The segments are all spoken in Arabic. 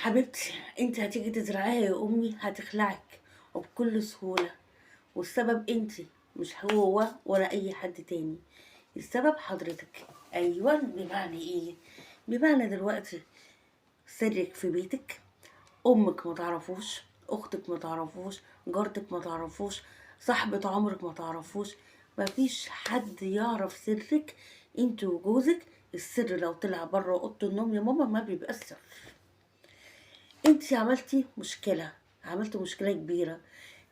حبيبتي، انت هتيجي تزرعيها يا امي هتخلعك وبكل سهولة. والسبب انت، مش هو ولا اي حد تاني. السبب حضرتك. ايوه، بمعنى ايه؟ بمعنى دلوقتي سرك في بيتك، امك ما تعرفوش، اختك ما تعرفوش، جارتك ما تعرفوش، صاحبة عمرك ما تعرفوش. مفيش حد يعرف سرك انت وجوزك. السر لو طلع بره اوضه النوم يا ماما ما بيبقى سر. انتي عملتي مشكلة كبيرة.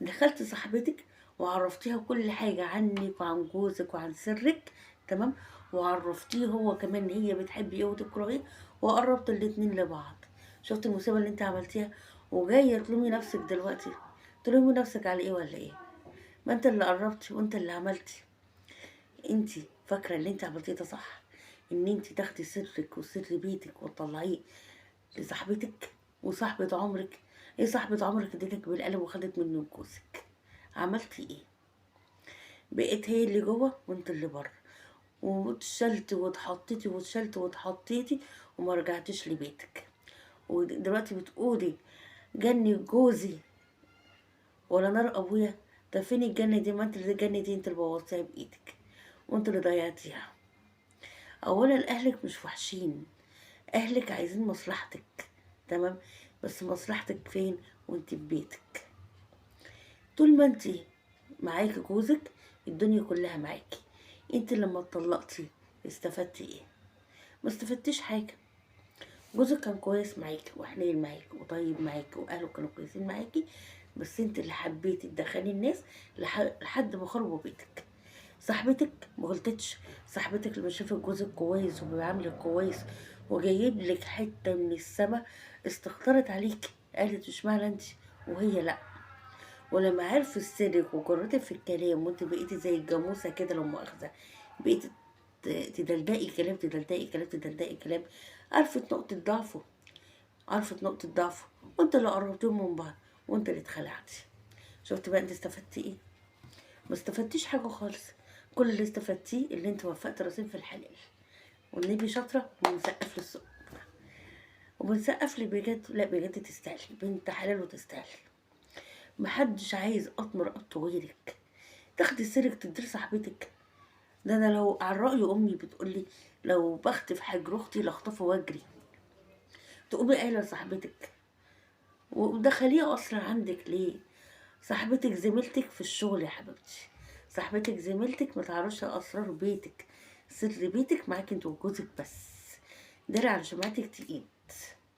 دخلت صاحبتك وعرفتيها كل حاجة عنك وعن جوزك وعن سرك. تمام. وعرفتيه هو كمان هي بتحبي ايه وتكره ايه. وقربت الاتنين لبعض. شفت المصيبة اللي انت عملتيها؟ وجاية تلومي نفسك دلوقتي. تلومي نفسك على ايه ولا ايه؟ ما انت اللي قربتي وانت اللي عملتي. انتي فاكرة اللي انت عملتيه ده صح؟ ان انتي تاخدي سرك وسر بيتك وتطلعيه لصاحبتك وصاحبة عمرك. ايه صاحبة عمرك اديتك بالقلم وخدت منه جوزك؟ عملتي ايه؟ بقيت هي اللي جوه وانت اللي بره. واتشلت واتحطيتي واتشلت واتحطيتي وما رجعتيش لبيتك. ودلوقتي بتقولي جني جوزي ولا نار ابويا. طب فين الجنة دي؟ ما انت اللي الجنة دي انت اللي بوظتيها بايدك وانت اللي ضيعتيها. اولا اهلك مش وحشين، اهلك عايزين مصلحتك. تمام. بس مصلحتك فين وانت في بيتك؟ طول ما انت معاكي جوزك الدنيا كلها معاكي. انت لما اتطلقتي استفدتي ايه؟ ما استفدتيش حاجه. جوزك كان كويس معاكي وحنين معاكي وطيب معاكي واهله كانوا كويسين معاكي. بس انت اللي حبيتي تدخلي الناس لحد ما خربوا بيتك. صاحبتك ما غلطتش. صاحبتك لما شافت جوزك كويس وبيعاملك كويس وجايب لك حته من السما استخطرت عليك. قالت اشمعنى انت وهي لا. ولما عرفت سرك وجرتك في الكلام وانت بقيتي زي الجاموسه كده لما مؤاخذه. بقيتي تدلدقي كلام تدلدقي كلام تدلدقي كلام. عرفت نقطه ضعفه. عرفت نقطه ضعفه. وانت اللي قربتهم من بعض وانت اللي اتخلعتي. شفت بقى انت استفدتي ايه؟ ما استفدتيش حاجه خالص. كل اللي استفدتيه اللي انت وفقت راسين في الحلال. والنبي شاطره وبنسقف للسوق. وبنسقف لي بجد، لا بجد تستاهلي بنت حلال وتستاهلي. محدش عايز اطمر قط غيرك. تاخدي سرك تدير صاحبتك. ده انا لو على رأي امي بتقولي لو بخت في حجر اختي لاخطفه واجري. تقومي قايله لصاحبتك ودخليه اصلا عندك ليه؟ صاحبتك زميلتك في الشغل يا حبيبتي. صاحبتك زميلتك ما تعرفش اسرار بيتك. سر بيتك معاك انت وجوزك بس. داري على شمعتك تقيد.